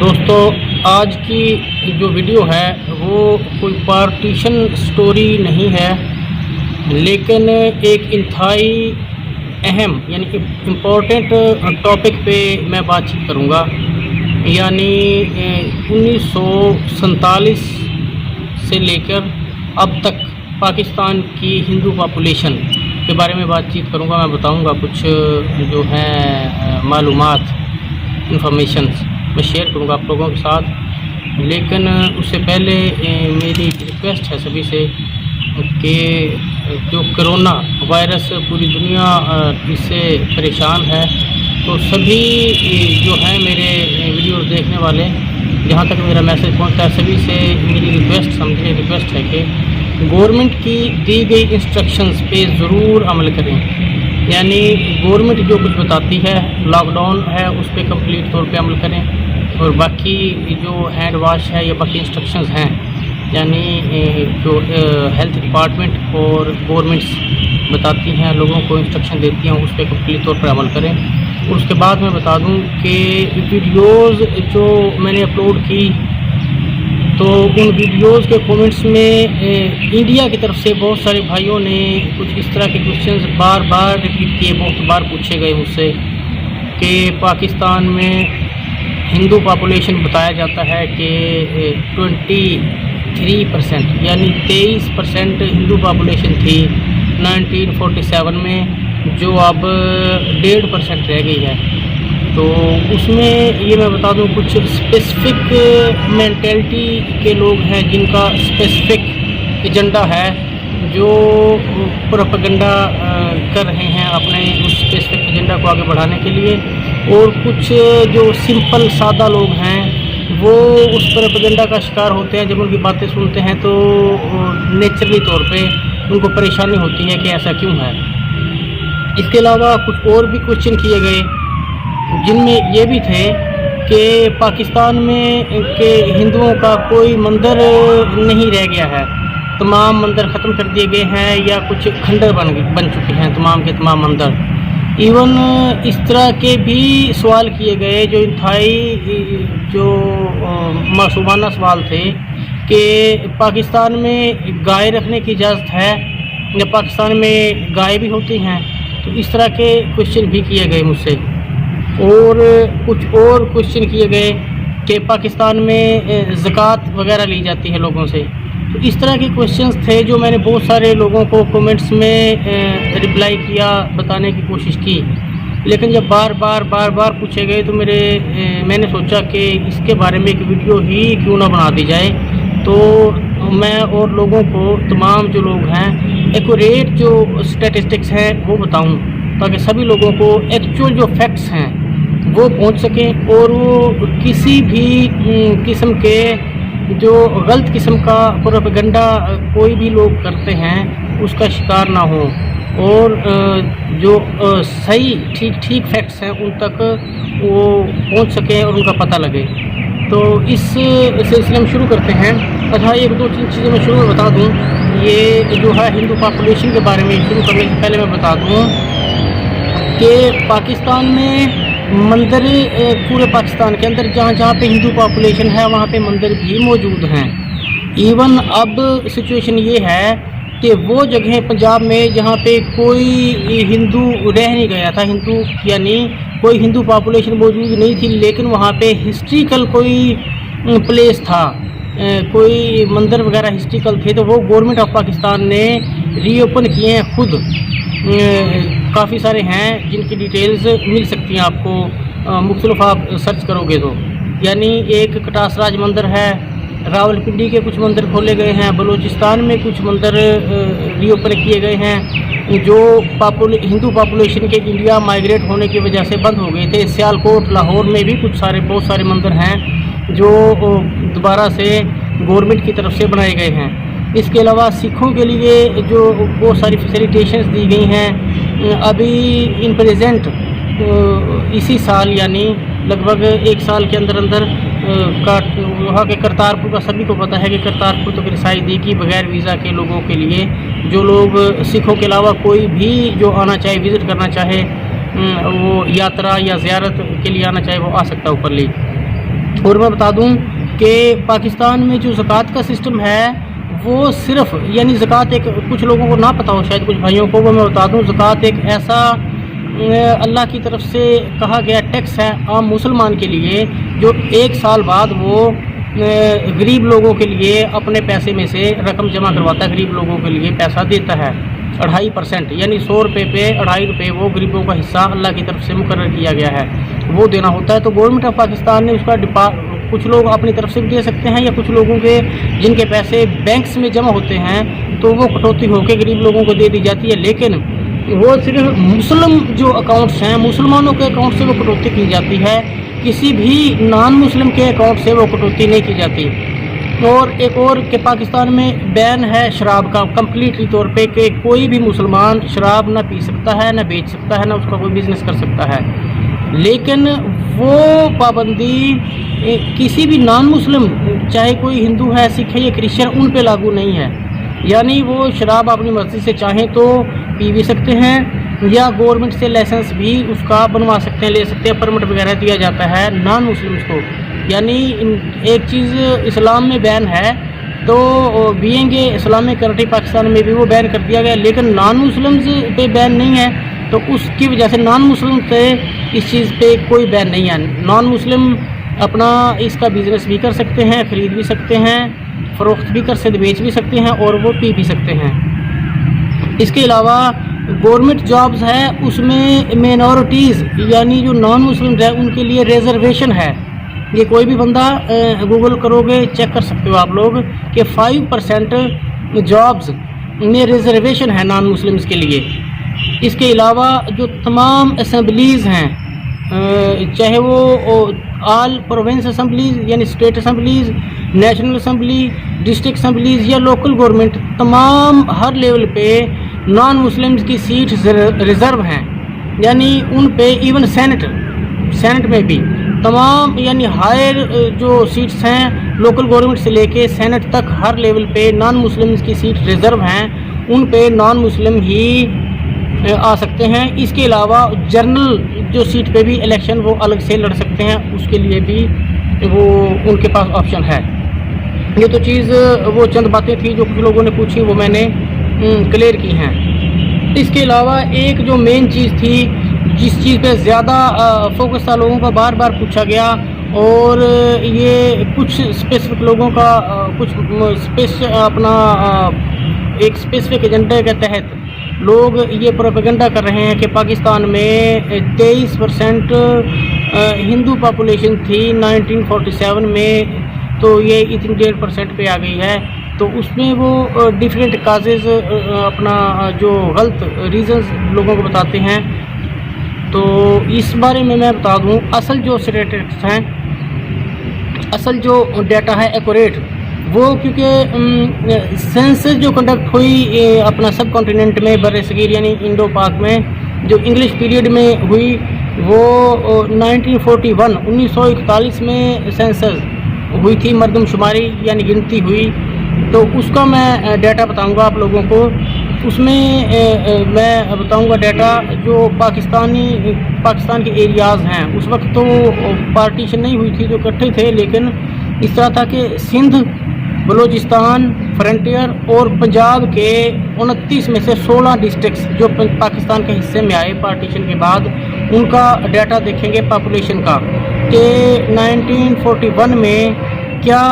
दोस्तों, आज की जो वीडियो है वो कोई पार्टीशन स्टोरी नहीं है, लेकिन एक इंतहाई अहम यानी कि इम्पोर्टेंट टॉपिक पे मैं बातचीत करूँगा। यानी 1947 से लेकर अब तक पाकिस्तान की हिंदू पॉपुलेशन के बारे में बातचीत करूँगा। मैं बताऊँगा कुछ जो है मालूमात, इंफॉर्मेशंस मैं शेयर करूँगा आप लोगों के साथ। लेकिन उससे पहले मेरी रिक्वेस्ट है सभी से कि जो कोरोना वायरस पूरी दुनिया इससे परेशान है, तो सभी जो हैं मेरे वीडियो देखने वाले, जहाँ तक मेरा मैसेज पहुँचता है, सभी से मेरी रिक्वेस्ट है कि गवर्नमेंट की दी गई इंस्ट्रक्शंस पे ज़रूर अमल करें। यानी गवर्नमेंट जो कुछ बताती है, लॉकडाउन है, उस पर कंप्लीट तौर पे अमल करें, और बाकी जो हैंड वाश है या बाकी इंस्ट्रक्शंस हैं, यानी जो हेल्थ डिपार्टमेंट और गवर्नमेंट्स बताती हैं, लोगों को इंस्ट्रक्शन देती हैं, उस पर कंप्लीट तौर पर अमल करें। और उसके बाद मैं बता दूं कि वीडियोज़ जो मैंने अपलोड की, तो उन वीडियोज़ के कमेंट्स में इंडिया की तरफ से बहुत सारे भाइयों ने कुछ इस तरह के क्वेश्चंस बार बार रिपीट किए, बहुत बार पूछे गए मुझसे कि पाकिस्तान में हिंदू पॉपुलेशन बताया जाता है कि 23% यानी 23% हिंदू पॉपुलेशन थी 1947 में, जो अब 1.5% रह गई है। तो उसमें ये मैं बता दूं, कुछ स्पेसिफिक मेंटेलिटी के लोग हैं जिनका स्पेसिफिक एजेंडा है, जो प्रोपेगेंडा कर रहे हैं अपने उस स्पेसिफिक एजेंडा को आगे बढ़ाने के लिए। और कुछ जो सिंपल सादा लोग हैं वो उस प्रोपेगेंडा का शिकार होते हैं। जब उनकी बातें सुनते हैं तो नेचुरली तौर पे उनको परेशानी होती है कि ऐसा क्यों है। इसके अलावा कुछ और भी क्वेश्चन किए गए, जिनमें ये भी थे कि पाकिस्तान में के हिंदुओं का कोई मंदिर नहीं रह गया है, तमाम मंदिर ख़त्म कर दिए गए हैं या कुछ खंडर बन चुके हैं तमाम के तमाम मंदिर। इवन इस तरह के भी सवाल किए गए जो इंतहाई जो मासूमाना सवाल थे कि पाकिस्तान में गाय रखने की इजाज़त है या पाकिस्तान में गाय भी होती हैं। तो इस तरह के क्वेश्चन भी किए गए मुझसे। और कुछ और क्वेश्चन किए गए कि पाकिस्तान में ज़कात वगैरह ली जाती है लोगों से। तो इस तरह के क्वेश्चंस थे जो मैंने बहुत सारे लोगों को कमेंट्स में रिप्लाई किया, बताने की कोशिश की। लेकिन जब बार बार पूछे गए तो मैंने सोचा कि इसके बारे में एक वीडियो ही क्यों ना बना दी जाए। तो मैं और लोगों को, तमाम जो लोग हैं, एक्यूरेट जो स्टैटिस्टिक्स हैं वो बताऊं, ताकि सभी लोगों को एक्चुअल जो फैक्ट्स हैं वो पहुंच सकें और वो किसी भी किस्म के जो गलत किस्म का प्रोपेगेंडा कोई भी लोग करते हैं उसका शिकार ना हो, और जो सही ठीक फैक्ट्स हैं उन तक वो पहुंच सके और उनका पता लगे। तो इस सिलसिले में शुरू करते हैं। अच्छा, एक दो तीन चीज़ें मैं शुरू में बता दूं। ये जो है हिंदू पॉपुलेशन के बारे में शुरू करने से पहले मैं बता दूं कि पाकिस्तान में मंदिर, पूरे पाकिस्तान के अंदर जहाँ जहाँ पे हिंदू पॉपुलेशन है वहाँ पे मंदिर भी मौजूद हैं। इवन अब सिचुएशन ये है कि वो जगह पंजाब में जहाँ पे कोई हिंदू रह नहीं गया था, हिंदू यानी कोई हिंदू पॉपुलेशन मौजूद नहीं थी, लेकिन वहाँ पे हिस्ट्रिकल कोई प्लेस था, कोई मंदिर वगैरह हिस्ट्रिकल थे, तो वो गवर्नमेंट ऑफ पाकिस्तान ने रीओपन किए हैं खुद। काफ़ी सारे हैं जिनकी डिटेल्स मिल सकती हैं आपको, मुख्तलिफ आप सर्च करोगे तो। यानी एक कटासराज मंदिर है, रावलपिंडी के कुछ मंदिर खोले गए हैं, बलूचिस्तान में कुछ मंदिर रीओपन किए गए हैं जो हिंदू पॉपुलेशन के इंडिया माइग्रेट होने की वजह से बंद हो गए थे। सियालकोट, लाहौर में भी बहुत सारे मंदिर हैं जो दोबारा से गवर्नमेंट की तरफ से बनाए गए हैं। इसके अलावा सिखों के लिए जो बहुत सारी फैसिलिटेशंस दी गई हैं। अभी इन प्रेजेंट इसी साल, यानी लगभग एक साल के अंदर वहाँ के करतारपुर का सभी को पता है कि करतारपुर तक रसाई दी कि बगैर वीज़ा के लोगों के लिए, जो लोग सिखों के अलावा कोई भी जो आना चाहे, विज़िट करना चाहे, वो यात्रा या ज़ियारत के लिए आना चाहे, वो आ सकता है ऊपर ली। और मैं बता दूं कि पाकिस्तान में जो ज़कात का सिस्टम है वो सिर्फ यानी ज़कात एक कुछ लोगों को ना पता हो, शायद कुछ भाइयों को, वो मैं बता दूं ज़कात एक ऐसा अल्लाह की तरफ से कहा गया टैक्स है आम मुसलमान के लिए, जो 1 साल बाद वो गरीब लोगों के लिए अपने पैसे में से रकम जमा करवाता है, गरीब लोगों के लिए पैसा देता है 2.5%, यानी 100 रुपये पे 2.5 रुपये वो गरीबों का हिस्सा अल्लाह की तरफ से मुकर्रर किया गया है, वो देना होता है। तो गवर्नमेंट ऑफ पाकिस्तान ने उसका कुछ लोग अपनी तरफ से भी दे सकते हैं, या कुछ लोगों के जिनके पैसे बैंक्स में जमा होते हैं तो वो कटौती होकर गरीब लोगों को दे दी जाती है, लेकिन वो सिर्फ मुस्लिम जो अकाउंट्स हैं, मुसलमानों के अकाउंट से वो कटौती की जाती है, किसी भी नॉन मुस्लिम के अकाउंट से वो कटौती नहीं की जाती। और एक और कि पाकिस्तान में बैन है शराब का कंप्लीटली तौर पे, कि कोई भी मुसलमान शराब ना पी सकता है, ना बेच सकता है, ना उसका कोई बिज़नेस कर सकता है। लेकिन वो पाबंदी किसी भी नॉन मुस्लिम, चाहे कोई हिंदू है, सिख है या क्रिश्चियन, उन पे लागू नहीं है। यानी वो शराब अपनी मर्ज़ी से चाहें तो पी भी सकते हैं, या गवर्नमेंट से लाइसेंस भी उसका बनवा सकते हैं, ले सकते हैं, परमिट वगैरह दिया जाता है नॉन मुस्लिम्स को। यानी एक चीज़ इस्लाम में बैन है तो बीइंग इस्लामिक कंट्री पाकिस्तान में भी वो बैन कर दिया गया, लेकिन नॉन मुस्लिम्स पे बैन नहीं है, तो उसकी वजह से नॉन मुस्लिम से इस चीज़ पे कोई बैन नहीं है। नॉन मुस्लिम अपना इसका बिज़नेस भी कर सकते हैं, ख़रीद भी सकते हैं, फ़रोख्त भी कर सकते, बेच भी सकते हैं, और वो पी भी सकते हैं। इसके अलावा गवर्नमेंट जॉब्स है उसमें मिनॉरिटीज़ यानी जो नॉन मुस्लिम है उनके लिए रिजर्वेशन है। ये कोई भी बंदा गूगल करोगे चेक कर सकते हो आप लोग कि 5% जॉब्स में रिजर्वेशन है नॉन मुस्लिम्स के लिए। इसके अलावा जो तमाम असम्बलीज़ हैं, चाहे वो ऑल प्रोविंस असम्बलीज़ यानी state assemblies, national assembly, district assemblies या लोकल गवर्नमेंट, तमाम हर लेवल पे नॉन मुस्लिम्स की सीट रिज़र्व हैं। यानी उन पे इवन सेनेट में भी तमाम यानी हायर जो सीट्स हैं लोकल गवर्नमेंट से लेके सेनेट तक हर लेवल पे नॉन मुस्लिम्स की सीट रिज़र्व हैं, उन पे नॉन मुस्लिम ही आ सकते हैं। इसके अलावा जनरल जो सीट पे भी इलेक्शन वो अलग से लड़ सकते हैं, उसके लिए भी वो उनके पास ऑप्शन है। ये तो चीज़ वो चंद बातें थी जो कुछ लोगों ने पूछी, वो मैंने क्लियर की हैं। इसके अलावा एक जो मेन चीज़ थी जिस चीज़ पे ज़्यादा फोकस था, लोगों का बार बार पूछा गया, और ये कुछ स्पेसिफिक लोगों का एक स्पेसिफिक एजेंडे के तहत लोग ये प्रोपेगेंडा कर रहे हैं कि पाकिस्तान में 23% हिंदू पॉपुलेशन थी 1947 में, तो ये इतनी 1.5% पे आ गई है। तो उसमें वो डिफरेंट काजेज़ अपना जो गलत रीज़न्स लोगों को बताते हैं। तो इस बारे में मैं बता दूं, असल जो स्टैटिस्टिक्स हैं, असल जो डाटा है एक्यूरेट वो, क्योंकि सेंसस जो कंडक्ट हुई अपना सब कॉन्टिनेंट में बरसगीर यानी इंडो पाक में, जो इंग्लिश पीरियड में हुई वो 1941 में सेंसस हुई थी, मरदमशुमारी यानी गिनती हुई। तो उसका मैं डाटा बताऊंगा आप लोगों को। उसमें मैं बताऊंगा डाटा जो पाकिस्तान के एरियाज़ हैं। उस वक्त तो पार्टीशन नहीं हुई थी, जो इकट्ठे थे, लेकिन इस तरह था कि सिंध, बलूचिस्तान, फ्रंटियर और पंजाब के 29 में से 16 डिस्ट्रिक्ट्स जो पाकिस्तान के हिस्से में आए पार्टीशन के बाद, उनका डाटा देखेंगे पॉपुलेशन का कि 1941 में क्या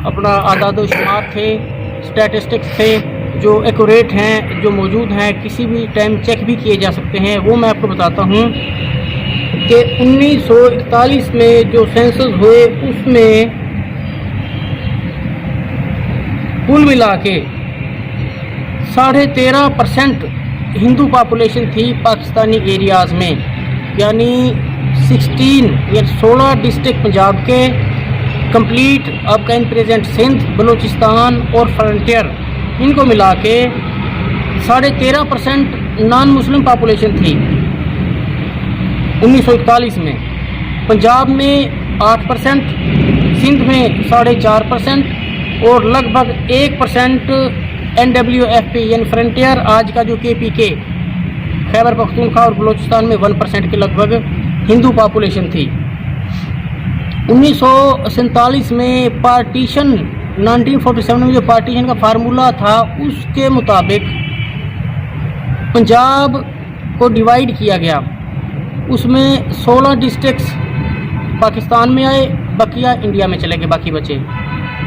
अपना आदाद शुमार थे, स्टैटिस्टिक्स थे जो एक्यूरेट हैं, जो मौजूद हैं, किसी भी टाइम चेक भी किए जा सकते हैं। वो मैं आपको बताता हूँ कि 1941 में जो सेंसस हुए उसमें कुल मिला के 13.5% हिंदू पॉपुलेशन थी पाकिस्तानी एरियाज़ में, यानी 16 डिस्ट्रिक्ट पंजाब के कंप्लीट आपका इन प्रेजेंट सिंध, बलूचिस्तान और फ्रंटियर, इनको मिला के 13.5% नॉन मुस्लिम पॉपुलेशन थी 1941 में। पंजाब में 8%, सिंध में 4.5% और लगभग 1% NWFP यानी फ्रंटियर, आज का जो KPK खैबर पख्तूनख्वा और बलूचिस्तान में 1% के लगभग हिंदू पॉपुलेशन थी। 1947 में पार्टीशन, 1947 में जो पार्टीशन का फार्मूला था उसके मुताबिक पंजाब को डिवाइड किया गया। उसमें 16 डिस्ट्रिक्ट्स पाकिस्तान में आए, बकिया इंडिया में चले गए, बाकी बचे।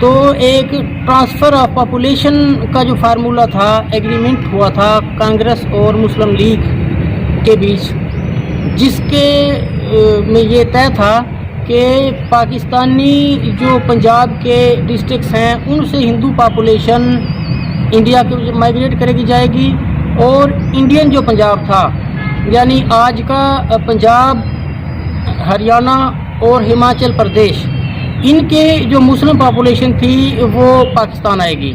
तो एक ट्रांसफ़र ऑफ पॉपुलेशन का जो फार्मूला था, एग्रीमेंट हुआ था कांग्रेस और मुस्लिम लीग के बीच, जिसके में ये तय था कि पाकिस्तानी जो पंजाब के डिस्ट्रिक्ट्स हैं उनसे हिंदू पॉपुलेशन इंडिया के माइग्रेट करेगी जाएगी, और इंडियन जो पंजाब था यानी आज का पंजाब, हरियाणा और हिमाचल प्रदेश, इनके जो मुस्लिम पॉपुलेशन थी वो पाकिस्तान आएगी।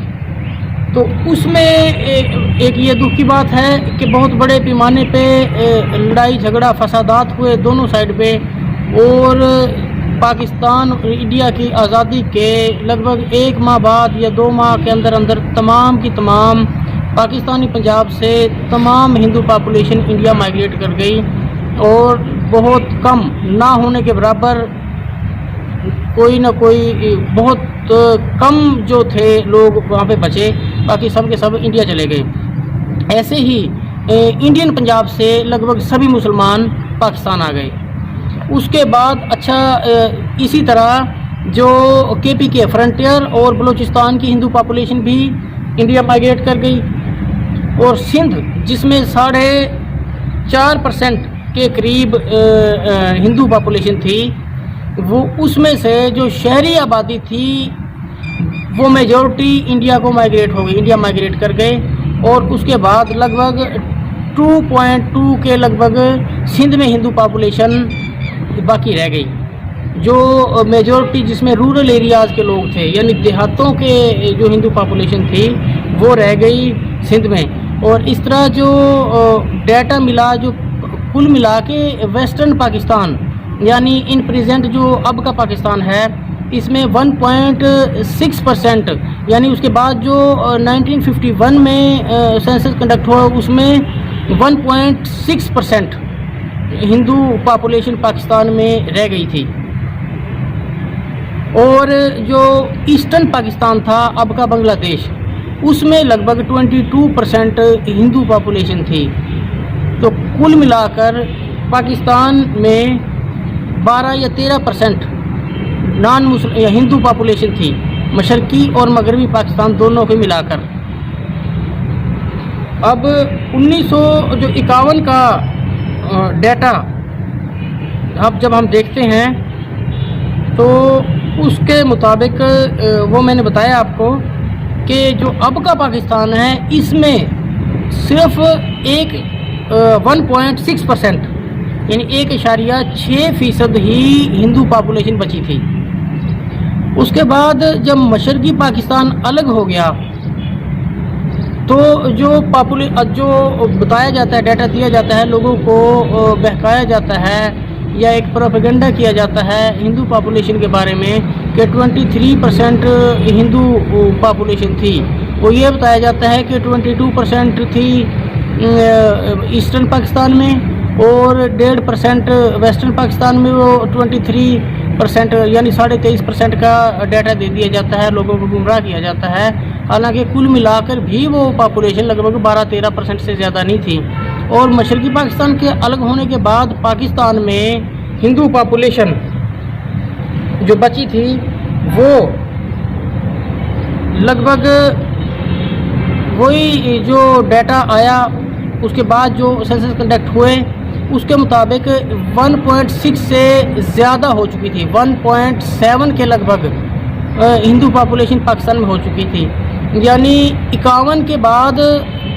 तो उसमें एक ये दुख की बात है कि बहुत बड़े पैमाने पे लड़ाई झगड़ा फसादात हुए दोनों साइड पे, और पाकिस्तान और इंडिया की आज़ादी के लगभग 1 माह बाद या 2 माह के अंदर अंदर तमाम की तमाम पाकिस्तानी पंजाब से तमाम हिंदू पॉपुलेशन इंडिया माइग्रेट कर गई, और बहुत कम ना होने के बराबर कोई ना कोई बहुत कम जो थे लोग वहाँ पे बचे, बाकी सब के सब इंडिया चले गए। ऐसे ही इंडियन पंजाब से लगभग सभी मुसलमान पाकिस्तान आ गए। उसके बाद इसी तरह जो KPK फ्रंटियर और बलूचिस्तान की हिंदू पॉपुलेशन भी इंडिया माइग्रेट कर गई, और सिंध जिसमें 4.5% के करीब हिंदू पॉपुलेशन थी, वो उसमें से जो शहरी आबादी थी वो मेजॉरिटी इंडिया को माइग्रेट हो गई, इंडिया माइग्रेट कर गए। और उसके बाद लगभग 2.2 के लगभग सिंध में हिंदू पॉपुलेशन बाकी रह गई, जो मेजॉरिटी जिसमें रूरल एरियाज़ के लोग थे यानी देहातों के जो हिंदू पॉपुलेशन थी वो रह गई सिंध में। और इस तरह जो डाटा मिला, जो कुल मिला के वेस्टर्न पाकिस्तान यानी इन प्रेजेंट जो अब का पाकिस्तान है, इसमें 1.6% यानी उसके बाद जो 1951 में सेंसस कंडक्ट हुआ उसमें 1.6% हिंदू पॉपुलेशन पाकिस्तान में रह गई थी। और जो ईस्टर्न पाकिस्तान था अब का बांग्लादेश, उसमें लगभग 22% हिंदू पॉपुलेशन थी। तो कुल मिलाकर पाकिस्तान में 12 या 13% नॉन मुस्लिम या हिंदू पॉपुलेशन थी, मशरकी और मगरबी पाकिस्तान दोनों को मिलाकर। अब 1951 का डेटा अब जब हम देखते हैं तो उसके मुताबिक वो मैंने बताया आपको कि जो अब का पाकिस्तान है इसमें सिर्फ 1.6% यानी 1.6% ही हिंदू पॉपुलेशन बची थी। उसके बाद जब मशरकी पाकिस्तान अलग हो गया तो जो बताया जाता है, डाटा दिया जाता है, लोगों को बहकाया जाता है या एक प्रोपेगेंडा किया जाता है हिंदू पॉपुलेशन के बारे में कि 23% हिंदू पॉपुलेशन थी। वो ये बताया जाता है कि 22% थी ईस्टर्न पाकिस्तान में और 1.5% वेस्टर्न पाकिस्तान में, वो 23% यानी 23.5% का डाटा दे दिया जाता है, लोगों को गुमराह किया जाता है। हालांकि कुल मिलाकर भी वो पॉपुलेशन लगभग 12-13% से ज़्यादा नहीं थी। और मशरकी पाकिस्तान के अलग होने के बाद पाकिस्तान में हिंदू पॉपुलेशन जो बची थी वो लगभग वही जो डाटा आया उसके बाद जो सेंसस कंडक्ट हुए उसके मुताबिक 1.6 से ज़्यादा हो चुकी थी, 1.7 के लगभग हिंदू पॉपुलेशन पाकिस्तान में हो चुकी थी। यानी 51 के बाद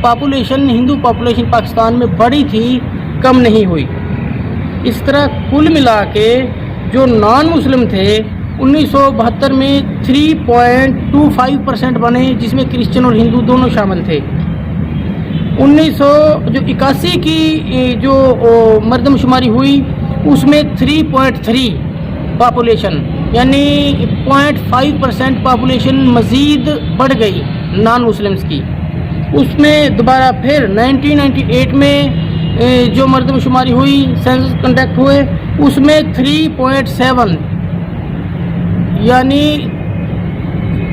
पॉपुलेशन, हिंदू पॉपुलेशन पाकिस्तान में बढ़ी थी, कम नहीं हुई। इस तरह कुल मिला के जो नॉन मुस्लिम थे 1972 में 3.25% बने, जिसमें क्रिश्चियन और हिंदू दोनों शामिल थे। 1981 की जो मर्दमशुमारी हुई उसमें 3.3 पॉपुलेशन यानी 0.5% पॉपुलेशन मज़ीद बढ़ गई नॉन मुस्लिम्स की। उसमें दोबारा फिर 1998 में जो मर्दमशुमारी हुई, सेंसस कंडक्ट हुए, उसमें 3.7 यानी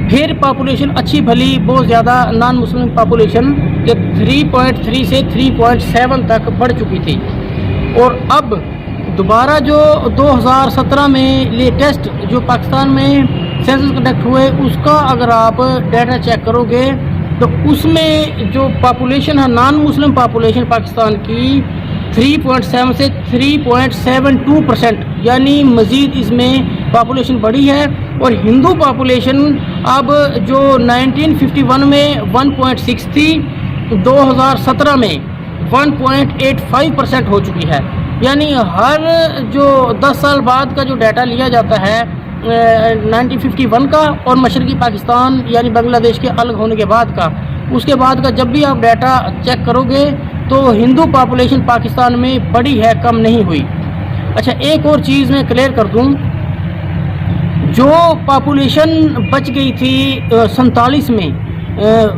फिर पॉपुलेशन अच्छी भली बहुत ज़्यादा नॉन मुस्लिम पॉपुलेशन जो 3.3 से 3.7 तक बढ़ चुकी थी। और अब दोबारा जो 2017 में लेटेस्ट जो पाकिस्तान में सेंसस कंडक्ट हुए उसका अगर आप डाटा चेक करोगे तो उसमें जो पॉपुलेशन है नॉन मुस्लिम पॉपुलेशन पाकिस्तान की 3.7 से 3.72%, यानी मज़ीद इसमें पॉपुलेशन बढ़ी है। और हिंदू पॉपुलेशन अब जो 1951 में 1.6 थी 2017 में 1.85% हो चुकी है। यानी हर जो 10 साल बाद का जो डाटा लिया जाता है 1951 का और मशरक़ी पाकिस्तान यानी बांग्लादेश के अलग होने के बाद का, उसके बाद का जब भी आप डाटा चेक करोगे तो हिंदू पॉपुलेशन पाकिस्तान में बढ़ी है, कम नहीं हुई। अच्छा, एक और चीज़ मैं क्लियर कर दूं, जो पॉपुलेशन बच गई थी 47 में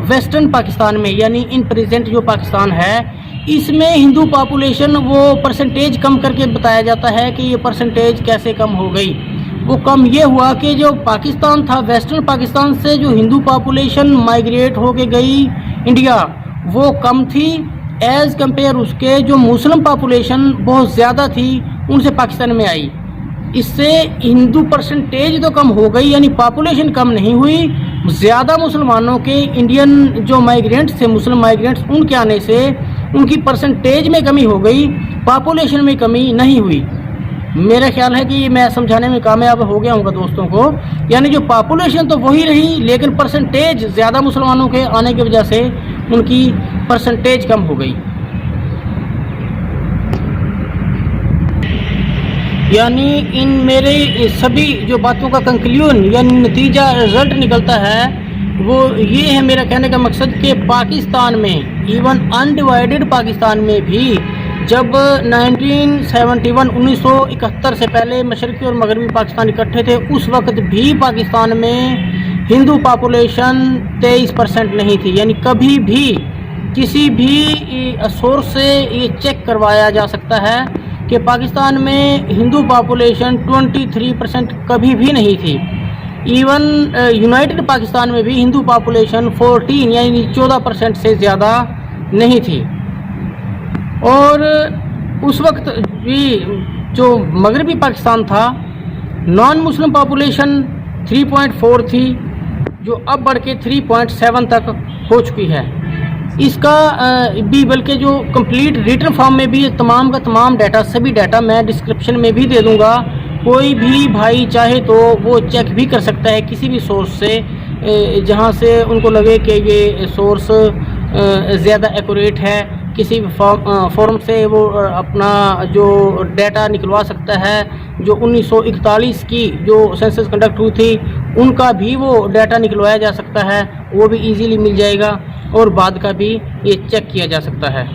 वेस्टर्न पाकिस्तान में, यानी इन प्रेजेंट जो पाकिस्तान है इसमें हिंदू पॉपुलेशन वो परसेंटेज कम करके बताया जाता है कि ये परसेंटेज कैसे कम हो गई। वो कम ये हुआ कि जो पाकिस्तान था वेस्टर्न पाकिस्तान से जो हिंदू पॉपुलेशन माइग्रेट होके गई इंडिया वो कम थी एज़ कंपेयर उसके जो मुस्लिम पॉपुलेशन बहुत ज़्यादा थी उनसे पाकिस्तान में आई। इससे हिंदू परसेंटेज तो कम हो गई, यानी पॉपुलेशन कम नहीं हुई, ज़्यादा मुसलमानों के इंडियन जो माइग्रेंट्स थे मुस्लिम माइग्रेंट्स उनके आने से उनकी परसेंटेज में कमी हो गई, पॉपुलेशन में कमी नहीं हुई। मेरा ख्याल है कि मैं समझाने में कामयाब हो गया हूँ दोस्तों को। यानी जो पॉपुलेशन तो वही रही लेकिन परसेंटेज ज़्यादा मुसलमानों के आने की वजह से उनकी परसेंटेज कम हो गई। यानी इन मेरे सभी जो बातों का कंक्लूजन यानी नतीजा रिजल्ट निकलता है वो ये है मेरा कहने का मकसद कि पाकिस्तान में इवन अनडिवाइडेड पाकिस्तान में भी जब 1971 से पहले मशरक़ी और मगरबी पाकिस्तान इकट्ठे थे उस वक्त भी पाकिस्तान में हिंदू पॉपुलेशन 23% नहीं थी। यानी कभी भी किसी भी सोर्स से ये चेक करवाया जा सकता है कि पाकिस्तान में हिंदू पॉपुलेशन 23% कभी भी नहीं थी। इवन यूनाइटेड पाकिस्तान में भी हिंदू पॉपुलेशन 14 यानी 14% से ज़्यादा नहीं थी। और उस वक्त भी जो मगरबी पाकिस्तान था नॉन मुस्लिम पॉपुलेशन 3.4 थी जो अब बढ़ के 3.7 तक हो चुकी है। इसका भी बल्कि जो कंप्लीट रिटन फॉर्म में भी तमाम का तमाम डाटा सभी डाटा मैं डिस्क्रिप्शन में भी दे दूंगा। कोई भी भाई चाहे तो वो चेक भी कर सकता है किसी भी सोर्स से जहां से उनको लगे कि ये सोर्स ज़्यादा एक्यूरेट है। किसी भी फॉर्म से वो अपना जो डाटा निकलवा सकता है। जो 1941 की जो सेंसस कंडक्ट हुई थी उनका भी वो डाटा निकलवाया जा सकता है, वो भी इजीली मिल जाएगा और बाद का भी ये चेक किया जा सकता है।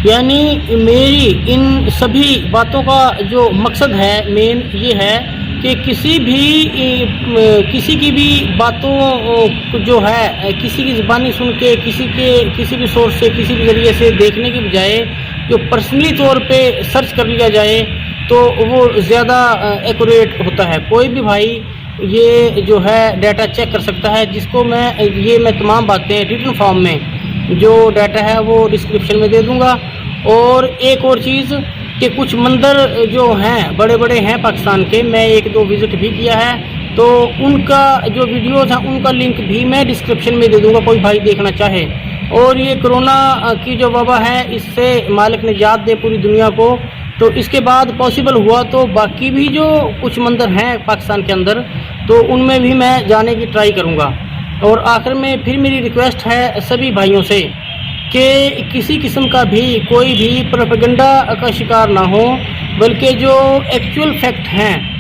यानी मेरी इन सभी बातों का जो मकसद है मेन ये है कि किसी की भी बातों जो है किसी की ज़बानी सुन के किसी भी सोर्स से किसी भी ज़रिए से देखने की बजाय जो पर्सनली तौर पे सर्च कर लिया जाए तो वो ज़्यादा एक्यूरेट होता है। कोई भी भाई ये जो है डाटा चेक कर सकता है जिसको मैं तमाम बातें रिटन फॉर्म में जो डाटा है वो डिस्क्रिप्शन में दे दूंगा। और एक और चीज़ कि कुछ मंदिर जो हैं बड़े बड़े हैं पाकिस्तान के, मैं 1-2 विज़िट भी किया है तो उनका जो वीडियोज़ हैं उनका लिंक भी मैं डिस्क्रिप्शन में दे दूंगा कोई भाई देखना चाहे। और ये कोरोना की जो वबा है इससे मालिक निजात दे पूरी दुनिया को। तो इसके बाद पॉसिबल हुआ तो बाकी भी जो कुछ मंदिर हैं पाकिस्तान के अंदर तो उनमें भी मैं जाने की ट्राई करूँगा। और आखिर में फिर मेरी रिक्वेस्ट है सभी भाइयों से कि किसी किस्म का भी कोई भी प्रोपेगेंडा का शिकार ना हो, बल्कि जो एक्चुअल फैक्ट हैं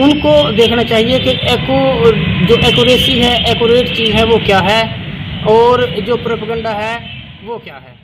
उनको देखना चाहिए कि जो एक्यूरेसी है एक्यूरेट चीज़ है वो क्या है और जो प्रोपेगेंडा है वो क्या है।